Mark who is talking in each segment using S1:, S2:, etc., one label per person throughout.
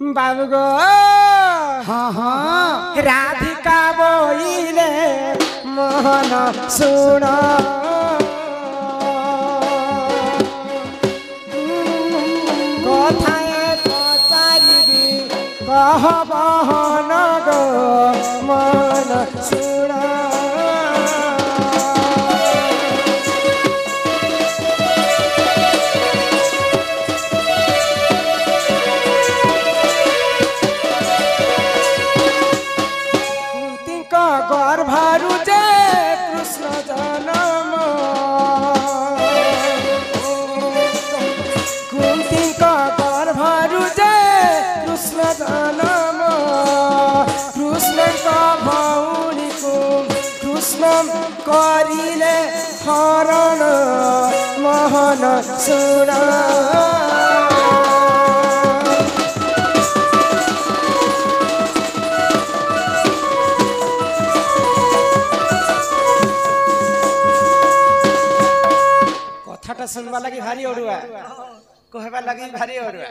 S1: बाबू गो
S2: हाँ हाँ
S1: राधिका बोइले मोहन सुन कथाए पचारिबी कह बहन गो मन सुन गर्भरु जे कृष्ण जन्म कुंती गर्भरु जे कृष्ण जन्म कृष्ण भौणी को कृष्ण करिले हरण मोहन सुन सुनवा लगी भारी ओडुआ कहबा लगी भारी ओडुआ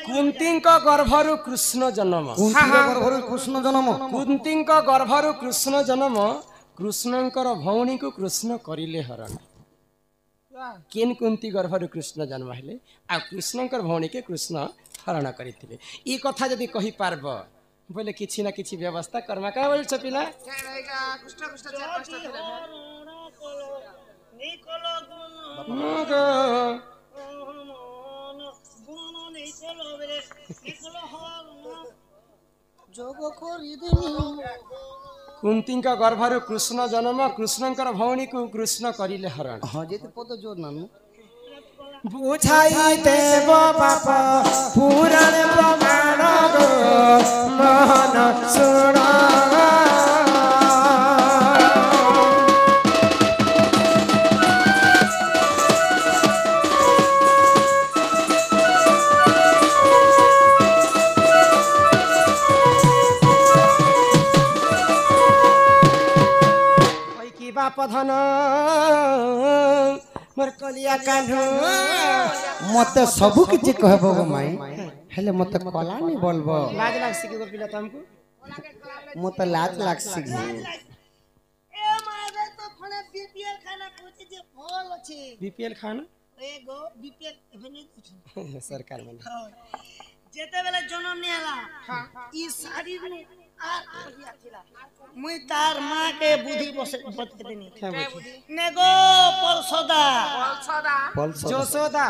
S1: कुंती गर्भरु कृष्ण जन्म
S2: गर्भरु कृष्ण जन्म
S1: कुंती गर्भरु कृष्ण जन्म कृष्णंकर भौणी को कृष्ण करिले हरण केन कुंती गर्भरु कृष्ण जन्म हेले आ कृष्णंकर भौणी के कृष्ण हरण करिथिले ई कथा जदी कहि पारब बोले किछि ना किछि व्यवस्था कर्मा का बोल छपिला कृष्ण कृष्ण चार पांचटा कुंती गर्भरु कृष्ण जन्म कृष्णंकर भौणी को कृष्ण करिले हरण
S2: हाँ जे पद जोर नानु
S1: बुझाई देव बाप पुराण प्रमाण मोहन सुन बाप धन मोर कलिया कान्हू
S2: मते सबु किछि कहबो गो माई हेले मते कला नहीं बोलबो
S1: लाज लागसी के पिला तुमको
S2: मते लाज लागसी गे
S3: ए मारे तो खने बीपीएल खाना कोचे जे फल अछि
S1: बीपीएल खाना
S3: ए गो बीपीएल एभने कुछ
S1: सरकार में
S3: जेते बेले जन्म नहीं हला ई सारी नु आर बढ़िया थिला मुई तार मां के बुद्धि बते देनी ने गो पलसदा
S1: जोसोदा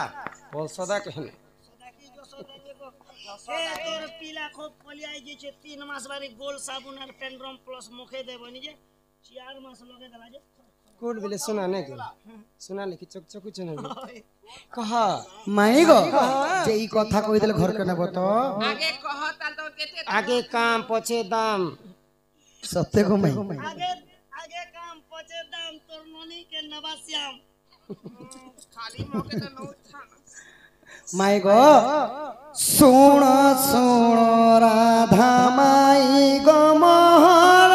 S1: पलसदा कहने
S3: सदा की जोसोदा जे गो ए तोर पीला खूब पलियाई जे छे 3 मास बारी गोल साबुन और पेंड्रम प्लस मुखे देबनी जे 4 मास लगे दला जे
S1: कोड बेले सुना नहीं के सुना लिखि चक चक चने कहा
S2: माई गो जे ई कथा कहि देले घर के नेबो तो
S4: आगे कह ताल तो केते
S1: आगे काम पछे दाम
S2: सत्य गो माई
S3: आगे आगे काम पचे दाम तोर ननी के नवाश्याम
S4: खाली मौके तो नो था
S2: माई गो सुण सुण राधा माई गो मोहर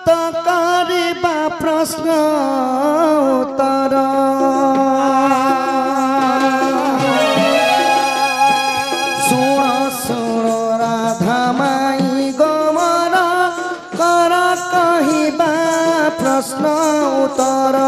S2: तो करिबा प्रश्न उत्तर सुण सुण राधा माई गो मोहर कर कहिबा प्रश्न उत्तर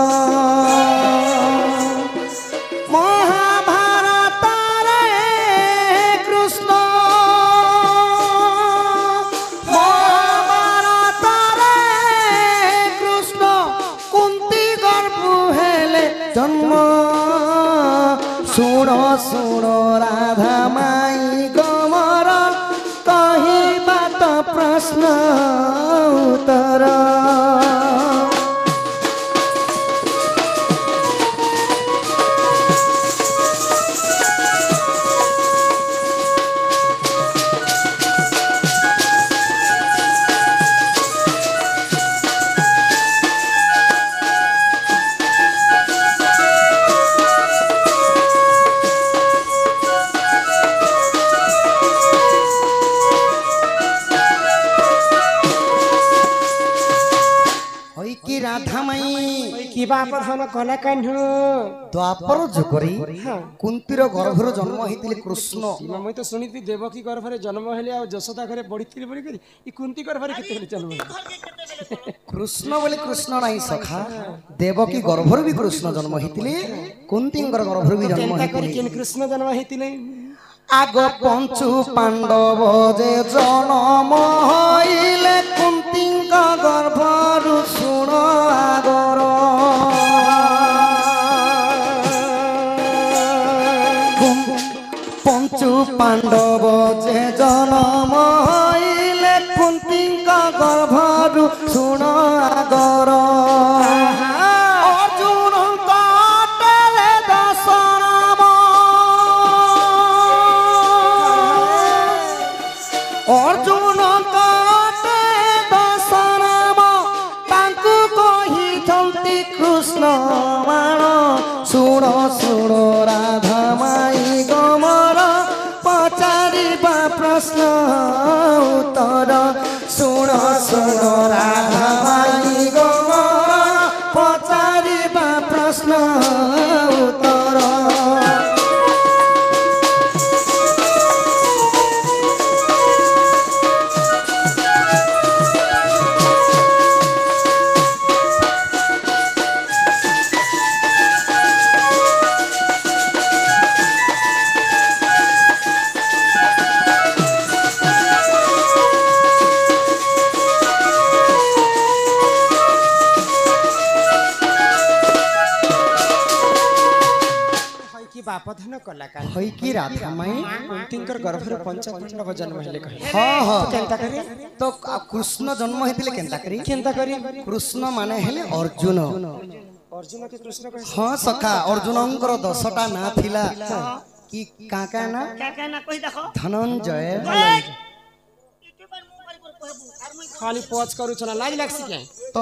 S2: सुण सुण राधा माई गमर कहिबा तो प्रश्न उत्तर
S1: কিবা প্রধান কলা কাহ্ন
S2: দ্বাপর যুগরে কুন্তীর গর্ভর জন্ম হইতিলে কৃষ্ণ।
S1: মই তো শুনিতি দেবকী গর্ভরে জন্ম হলে আর যশোদা ঘরে বড়িতিলে বলি করি ই কুন্তি গর্ভরে কেতে হলে জন্ম হলে
S2: কৃষ্ণ বলে কৃষ্ণ নাই সখা, দেবকী গর্ভর বি কৃষ্ণ জন্ম হইতিলে, কুন্তীঙ্কর গর্ভর বি জন্ম
S1: কেনতা করি
S2: হইতিলে।
S1: কেন কৃষ্ণ জন্ম হইতিলে
S2: আগ পঞ্চু পাণ্ডব যে জনম হইলে কুন্তীঙ্ক গর্ভরু শুণ আগর। পঞ্চু পাণ্ডব যে জনম হইলে কুন্তীঙ্ক গর্ভরু শুণ আগর। অর্জুন কাটে দশরাম তাଙ୍କୁ কহিଛନ୍ତି কৃষ্ণ মান। শুণ শুণ রাধা মাই গমর পচারিবা প্রশ্ন উত্তর। শুণ শুণ রাধা মাই গমর পচারিবা প্রশ্ন উত্তর।
S1: বাপধান কলা কাহ্ন
S2: হইকি রাধা মাই
S1: কুন্তিঙ্কর গর্ভরে পঞ্চ পাণ্ডব জন্ম হলে কহে
S2: হ্যাঁ হ্যাঁ
S1: কেনতা করি
S2: তো কৃষ্ণ জন্ম হইতিলে কেনতা করি?
S1: কেনতা করি
S2: কৃষ্ণ মানে হেলে অর্জুন।
S1: অর্জুনকে কৃষ্ণ কহে
S2: হ্যাঁ সখা, অর্জুনঙ্কর 10টা না থিলা কি কাকা না?
S3: না কই দেখো
S2: ধনঞ্জয়,
S3: ইউটিউবার মু পারি কর কহবু আর মুই
S1: খালি পচ করুছ না লাজ লাগছি কে
S2: তো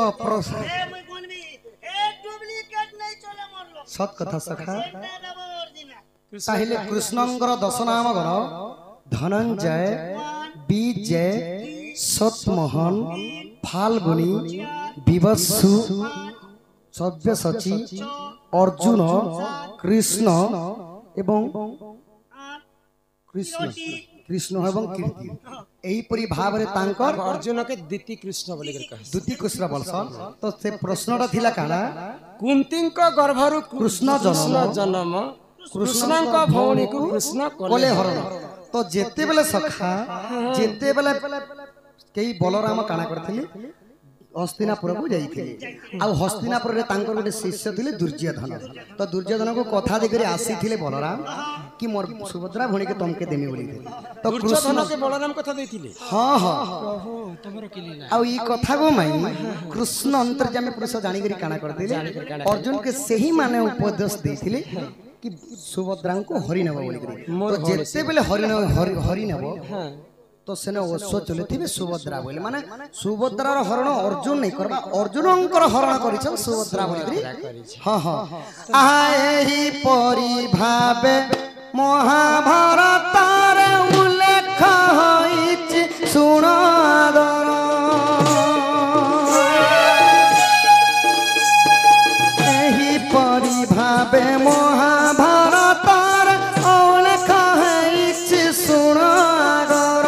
S3: এ মুই গুনবি এ ডুপ্লিকেট নাই চলে মরলো
S2: সৎ কথা সখা।
S3: এটা দেব অরিজিনাল
S2: তাহলে কৃষ্ণঙ্কর 10 নাম গণ ধনঞ্জয়, বিজয়, সতমোহন, ফাল্গুনী, বিবৎসু, সব্যসাচী, অর্জুন, কৃষ্ণ এবং কৃষ্ণ কৃষ্ণ এবং কীর্তি। এইপরি ভাবে তাঙ্কর
S1: অর্জুনকে দ্বিতি কৃষ্ণ বলি কহে
S2: দুটি কৃষ্ণ বলসন। তো সে প্রশ্নটা থিলা কানা?
S1: কুন্তিঙ্ক গর্ভরু
S2: কৃষ্ণ
S1: জন্ম কৃষ্ণଙ୍କ ভଉଣୀକୁ কৃষ্ণ
S2: কলে হরণ। তো যেতেবেলে সখা, যেতেবেলে কেই বলরাম কাଣା করথিলে হস্তিনাপুরକୁ ଯାଇଥିଲେ। ଆଉ ହସ୍ତିନାପୁରରେ ତାଙ୍କର ଗୋଟେ ଶିଷ୍ୟ ଥିଲେ ଦୁର୍ଯ୍ୟୋଧନ। ତ ଦୁର୍ଯ୍ୟୋଧନକୁ କଥା ଦେଇକରି ଆସିଥିଲେ ବଳରାମ କି ମୋର ସୁଭଦ୍ରା ଭଉଣୀକେ ତମକେ ଦେମି ବୋଲିଥିଲେ। ତ କୃଷ୍ଣ
S1: ଦୁର୍ଯ୍ୟୋଧନকে ବଳରାମ କଥା ଦେଇଥିଲେ
S2: ହଁ ହଁ।
S1: ଓହୋ ତମର କିଲିଲା
S2: ଆଉ ଇ କଥାକୁ ମାଇ କୃଷ୍ଣ ଅନ୍ତର୍ଯାମୀ ପୁରୁଷ ଜାଣିକରି କାଣା କରିଥିଲେ, ଅର୍ଜୁନକେ ସେହି ମାନେ ଉପଦେଶ ଦେଇଥିଲେ କି ସୁଭଦ୍ରାଙ୍କୁ ହରି ନେବ ବୋଲିକରି। ତ ଯେତେବେଳେ ହରି ନେବ তো সেনে অশ্ব চলেথিবে সুভদ্রা বলে, মানে সুভদ্রার হরণ অর্জুন নাই করবা, অর্জুনঙ্কর হরণ করিছেন সুভদ্রা বলি। হ্যাঁ হ্যাঁ। আহা এই পরি ভাবে মহাভারতর উল্লেখ হইছে শুনাদর। এই পরি ভাবে মহাভারতর উল্লেখ হইছে শুনাদর।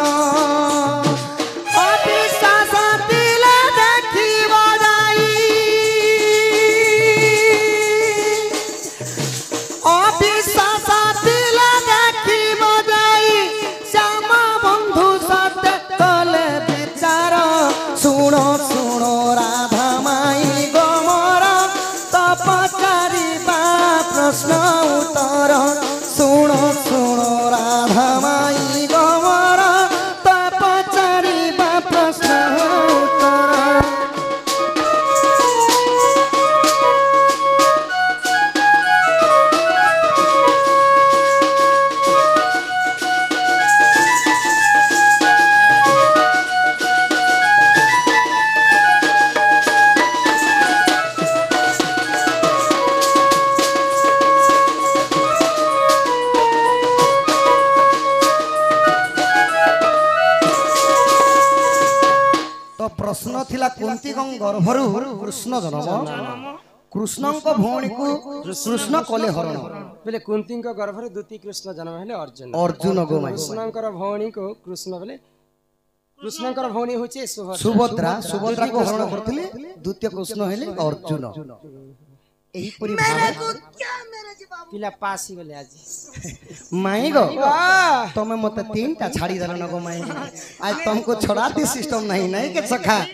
S2: প্রশ্ন উত্তর শুণ শুণ রাধা মাই গমর তপচারিবা প্রশ্ন উত্তর। প্রশ্ন থিলা কুন্তীଙ୍କ গর্ভরু কৃষ্ণ জন্ম। कृष्णଙ୍କ ଭଉଣୀକୁ କୃଷ୍ଣ କଲେ ହରଣ
S1: ବୋଲେ କୁନ୍ତୀଙ୍କ ଗର୍ଭରେ ଦ୍ୱିତୀୟ କୃଷ୍ଣ ଜନ୍ମ ହେଲେ ଅର୍ଜୁନ।
S2: ଅର୍ଜୁନ ଗୋମାଇ
S1: କୃଷ୍ଣଙ୍କର ଭଉଣୀକୁ କୃଷ୍ଣ ବୋଲେ କୃଷ୍ଣଙ୍କର ଭଉଣୀ ହଉଛି
S2: ସୁଭଦ୍ରା ସୁଭଦ୍ରାକୁ ହରଣ କରିଥିଲେ ଦ୍ୱିତୀୟ କୃଷ୍ଣ ହେଲେ ଅର୍ଜୁନ। ଏହିପରି
S1: ପିଲା ପାସ୍ ହେଇଗଲେ ଆଜି।
S2: ମାଇ ଗो ତମେ ମତେ ତିନଟା ଛାଡ଼ି ଦେଲ ନ ଗୋ ମାଇ। ଆଜ ତମକୁ ଛଡାती सिस्टम नहीं नहीं के सखा।